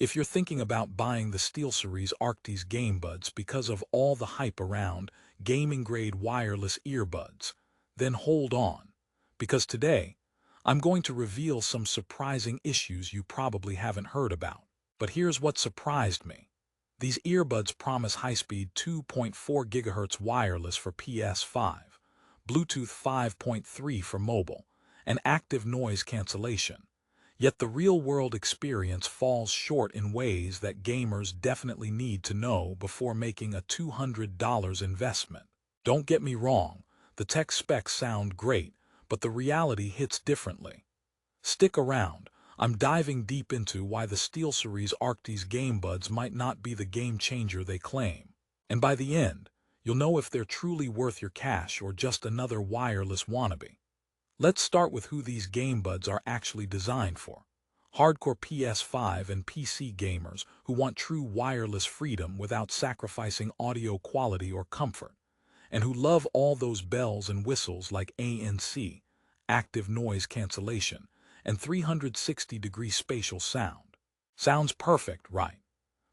If you're thinking about buying the Steelseries Arctis Gamebuds because of all the hype around gaming-grade wireless earbuds, then hold on, because today, I'm going to reveal some surprising issues you probably haven't heard about. But here's what surprised me. These earbuds promise high-speed 2.4 GHz wireless for PS5, Bluetooth 5.3 for mobile, and active noise cancellation. Yet the real-world experience falls short in ways that gamers definitely need to know before making a $200 investment. Don't get me wrong, the tech specs sound great, but the reality hits differently. Stick around, I'm diving deep into why the Steelseries Arctis Gamebuds might not be the game-changer they claim. And by the end, you'll know if they're truly worth your cash or just another wireless wannabe. Let's start with who these Gamebuds are actually designed for. Hardcore PS5 and PC gamers who want true wireless freedom without sacrificing audio quality or comfort, and who love all those bells and whistles like ANC, active noise cancellation, and 360-degree spatial sound. Sounds perfect, right?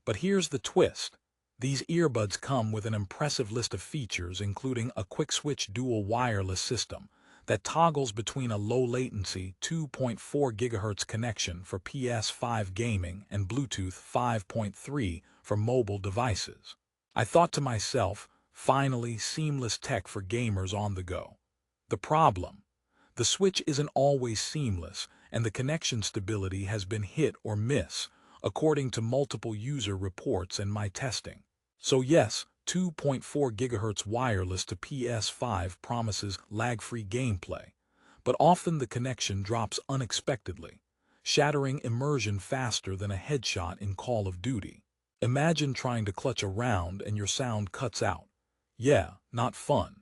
But here's the twist. These earbuds come with an impressive list of features, including a quick-switch dual wireless system that toggles between a low-latency 2.4 GHz connection for PS5 gaming and Bluetooth 5.3 for mobile devices. I thought to myself, finally, seamless tech for gamers on the go. The problem? The switch isn't always seamless, and the connection stability has been hit or miss, according to multiple user reports and my testing. So yes, 2.4 GHz wireless to PS5 promises lag-free gameplay, but often the connection drops unexpectedly, shattering immersion faster than a headshot in Call of Duty. Imagine trying to clutch a round and your sound cuts out. Yeah, not fun.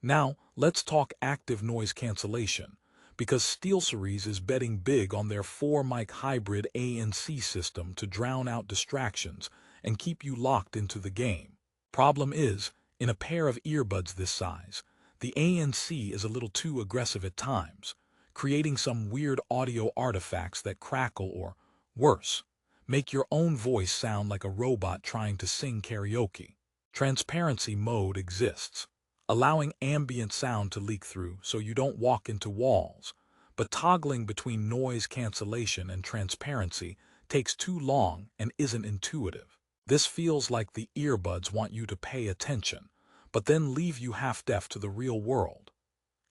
Now, let's talk active noise cancellation, because Steelseries is betting big on their 4-mic hybrid ANC system to drown out distractions and keep you locked into the game. Problem is, in a pair of earbuds this size, the ANC is a little too aggressive at times, creating some weird audio artifacts that crackle or, worse, make your own voice sound like a robot trying to sing karaoke. Transparency mode exists, allowing ambient sound to leak through so you don't walk into walls, but toggling between noise cancellation and transparency takes too long and isn't intuitive. This feels like the earbuds want you to pay attention, but then leave you half-deaf to the real world.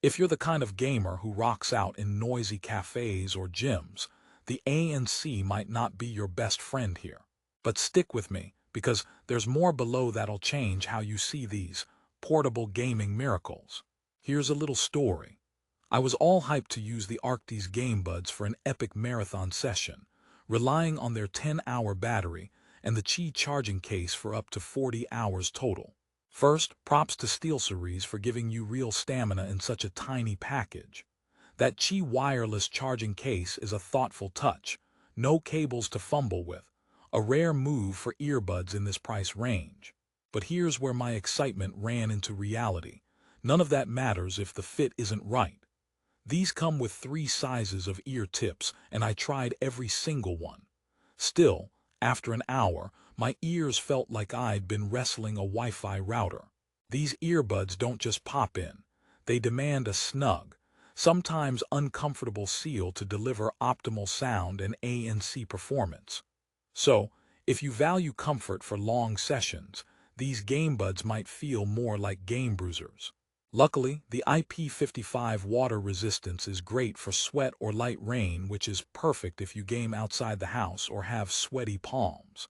If you're the kind of gamer who rocks out in noisy cafes or gyms, the ANC might not be your best friend here. But stick with me, because there's more below that'll change how you see these portable gaming miracles. Here's a little story. I was all hyped to use the Arctis Gamebuds for an epic marathon session, relying on their 10-hour battery and the Qi charging case for up to 40 hours total. First, props to Steelseries for giving you real stamina in such a tiny package. That Qi wireless charging case is a thoughtful touch, no cables to fumble with, a rare move for earbuds in this price range. But here's where my excitement ran into reality. None of that matters if the fit isn't right. These come with 3 sizes of ear tips, and I tried every single one. Still, after an hour, my ears felt like I'd been wrestling a Wi-Fi router. These earbuds don't just pop in. They demand a snug, sometimes uncomfortable seal to deliver optimal sound and ANC performance. So, if you value comfort for long sessions, these Gamebuds might feel more like game bruisers. Luckily, the IP55 water resistance is great for sweat or light rain, which is perfect if you game outside the house or have sweaty palms.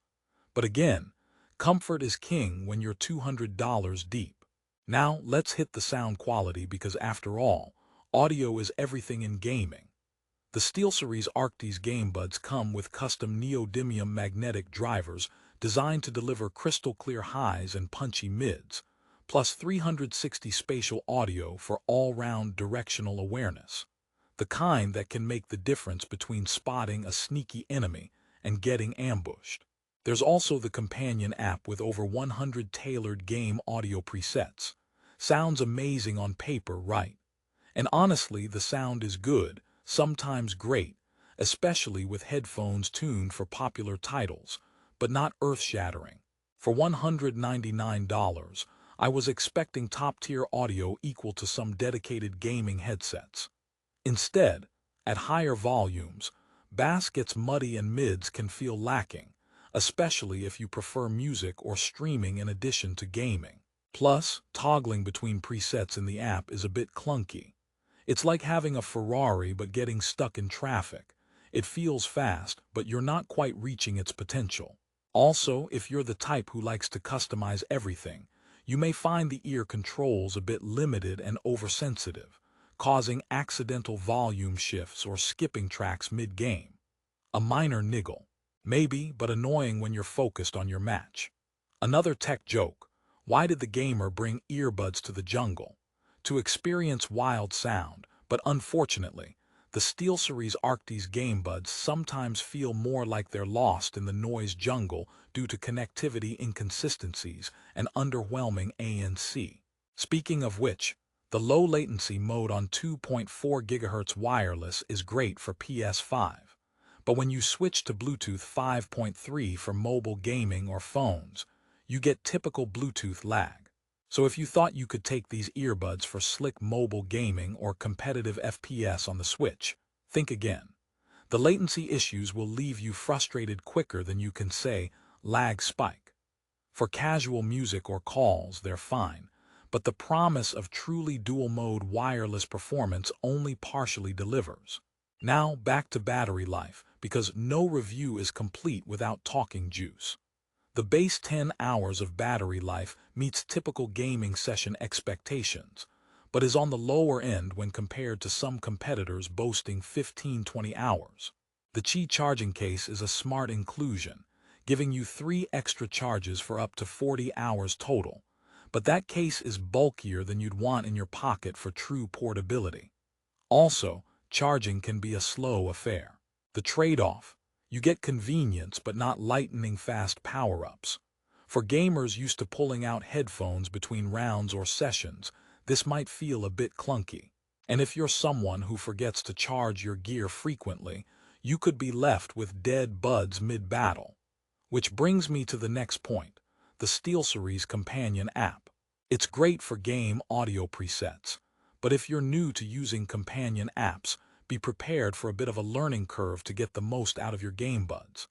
But again, comfort is king when you're $200 deep. Now, let's hit the sound quality because after all, audio is everything in gaming. The Steelseries Arctis Gamebuds come with custom neodymium magnetic drivers designed to deliver crystal-clear highs and punchy mids, plus 360 spatial audio for all-round directional awareness, the kind that can make the difference between spotting a sneaky enemy and getting ambushed. There's also the companion app with over 100 tailored game audio presets. Sounds amazing on paper, right? And honestly, the sound is good, sometimes great, especially with headphones tuned for popular titles, but not earth-shattering. For $199, I was expecting top-tier audio equal to some dedicated gaming headsets. Instead, at higher volumes, bass gets muddy and mids can feel lacking, especially if you prefer music or streaming in addition to gaming. Plus, toggling between presets in the app is a bit clunky. It's like having a Ferrari but getting stuck in traffic. It feels fast, but you're not quite reaching its potential. Also, if you're the type who likes to customize everything, you may find the ear controls a bit limited and oversensitive, causing accidental volume shifts or skipping tracks mid-game. A minor niggle. Maybe, but annoying when you're focused on your match. Another tech joke. Why did the gamer bring earbuds to the jungle? To experience wild sound, but unfortunately, the Steelseries Arctis Gamebuds sometimes feel more like they're lost in the noise jungle due to connectivity inconsistencies and underwhelming ANC. Speaking of which, the low latency mode on 2.4 GHz wireless is great for PS5, but when you switch to Bluetooth 5.3 for mobile gaming or phones, you get typical Bluetooth lag. So if you thought you could take these earbuds for slick mobile gaming or competitive FPS on the Switch, think again. The latency issues will leave you frustrated quicker than you can say, lag spike. For casual music or calls, they're fine, but the promise of truly dual-mode wireless performance only partially delivers. Now back to battery life, because no review is complete without talking juice. The base 10 hours of battery life meets typical gaming session expectations, but is on the lower end when compared to some competitors boasting 15-20 hours. The Qi charging case is a smart inclusion, giving you 3 extra charges for up to 40 hours total, but that case is bulkier than you'd want in your pocket for true portability. Also, charging can be a slow affair. The trade-off: you get convenience but not lightning-fast power-ups. For gamers used to pulling out headphones between rounds or sessions, this might feel a bit clunky. And if you're someone who forgets to charge your gear frequently, you could be left with dead buds mid-battle. Which brings me to the next point, the Steelseries companion app. It's great for game audio presets, but if you're new to using companion apps, be prepared for a bit of a learning curve to get the most out of your Gamebuds.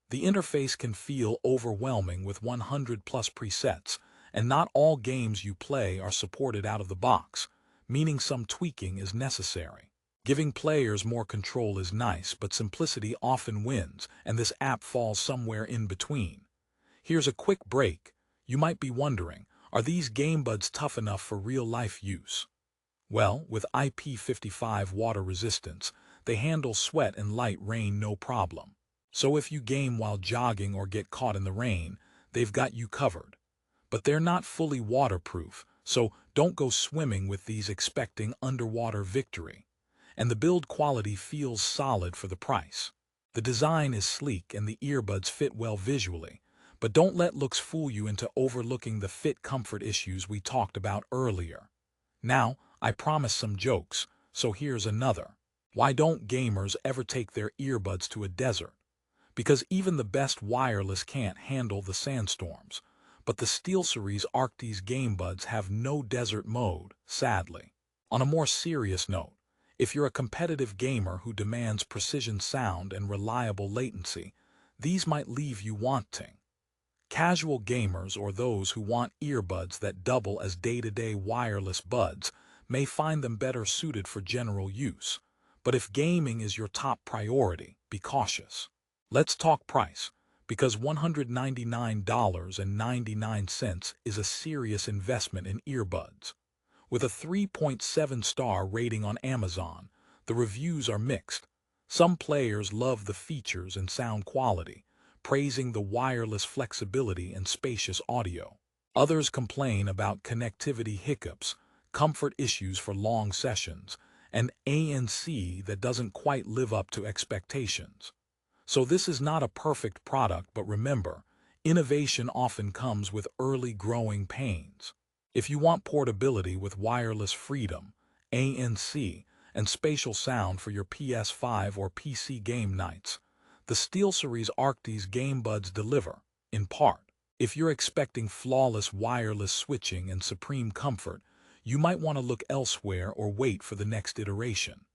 The interface can feel overwhelming with 100+ presets, and not all games you play are supported out of the box, meaning some tweaking is necessary. Giving players more control is nice, but simplicity often wins, and this app falls somewhere in between. Here's a quick break. You might be wondering, are these Gamebuds tough enough for real-life use? Well, with IP55 water resistance, they handle sweat and light rain no problem. So if you game while jogging or get caught in the rain, they've got you covered. But they're not fully waterproof, so don't go swimming with these expecting underwater victory. And the build quality feels solid for the price. The design is sleek and the earbuds fit well visually, but don't let looks fool you into overlooking the fit comfort issues we talked about earlier. Now, I promised some jokes, so here's another. Why don't gamers ever take their earbuds to a desert? Because even the best wireless can't handle the sandstorms. But the Steelseries Arctis Gamebuds have no desert mode, sadly. On a more serious note, if you're a competitive gamer who demands precision sound and reliable latency, these might leave you wanting. Casual gamers or those who want earbuds that double as day-to-day wireless buds may find them better suited for general use. But if gaming is your top priority, be cautious. Let's talk price, because $199.99 is a serious investment in earbuds. With a 3.7-star rating on Amazon, the reviews are mixed. Some players love the features and sound quality, praising the wireless flexibility and spacious audio. Others complain about connectivity hiccups, comfort issues for long sessions, and ANC that doesn't quite live up to expectations. So this is not a perfect product, but remember, innovation often comes with early growing pains. If you want portability with wireless freedom, ANC, and spatial sound for your PS5 or PC game nights. The SteelSeries Arctis Gamebuds deliver, in part. If you're expecting flawless wireless switching and supreme comfort, you might want to look elsewhere or wait for the next iteration.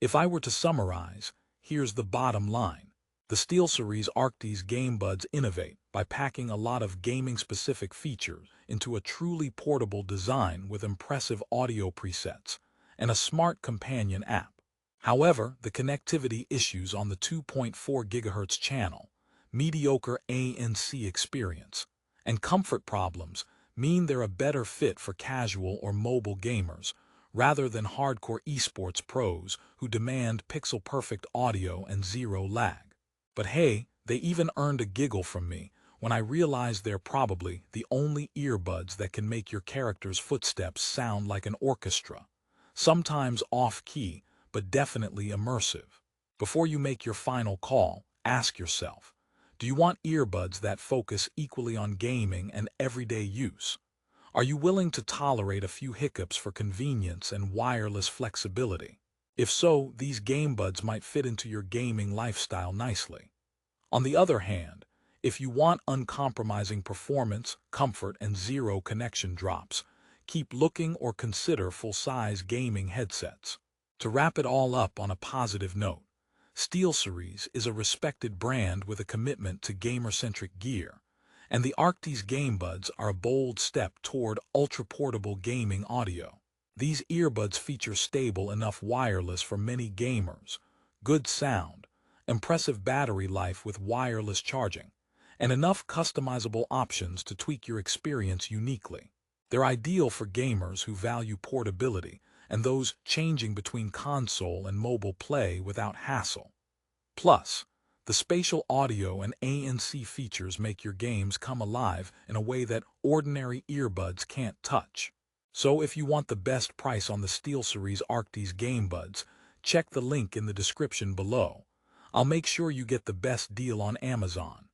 If I were to summarize, here's the bottom line. The SteelSeries Arctis Gamebuds innovate by packing a lot of gaming-specific features into a truly portable design with impressive audio presets and a smart companion app. However, the connectivity issues on the 2.4 GHz channel, mediocre ANC experience, and comfort problems mean they're a better fit for casual or mobile gamers rather than hardcore esports pros who demand pixel-perfect audio and zero lag. But hey, they even earned a giggle from me when I realized they're probably the only earbuds that can make your character's footsteps sound like an orchestra, sometimes off-key, but definitely immersive. Before you make your final call, ask yourself, do you want earbuds that focus equally on gaming and everyday use? Are you willing to tolerate a few hiccups for convenience and wireless flexibility? If so, these gamebuds might fit into your gaming lifestyle nicely. On the other hand, if you want uncompromising performance, comfort, and zero connection drops, keep looking or consider full-size gaming headsets. To wrap it all up on a positive note, SteelSeries is a respected brand with a commitment to gamer-centric gear, and the Arctis Gamebuds are a bold step toward ultra-portable gaming audio. These earbuds feature stable enough wireless for many gamers, good sound, impressive battery life with wireless charging, and enough customizable options to tweak your experience uniquely. They're ideal for gamers who value portability and those changing between console and mobile play without hassle. Plus, the spatial audio and ANC features make your games come alive in a way that ordinary earbuds can't touch. So if you want the best price on the SteelSeries Arctis Gamebuds, check the link in the description below. I'll make sure you get the best deal on Amazon.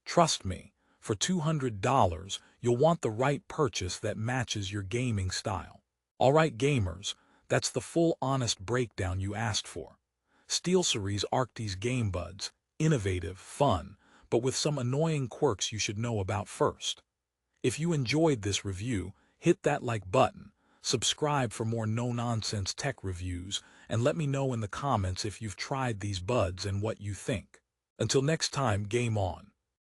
Trust me, for $200, you'll want the right purchase that matches your gaming style. Alright gamers, that's the full honest breakdown you asked for. SteelSeries Arctis Gamebuds, innovative, fun, but with some annoying quirks you should know about first. If you enjoyed this review, hit that like button, subscribe for more no-nonsense tech reviews, and let me know in the comments if you've tried these buds and what you think. Until next time, game on.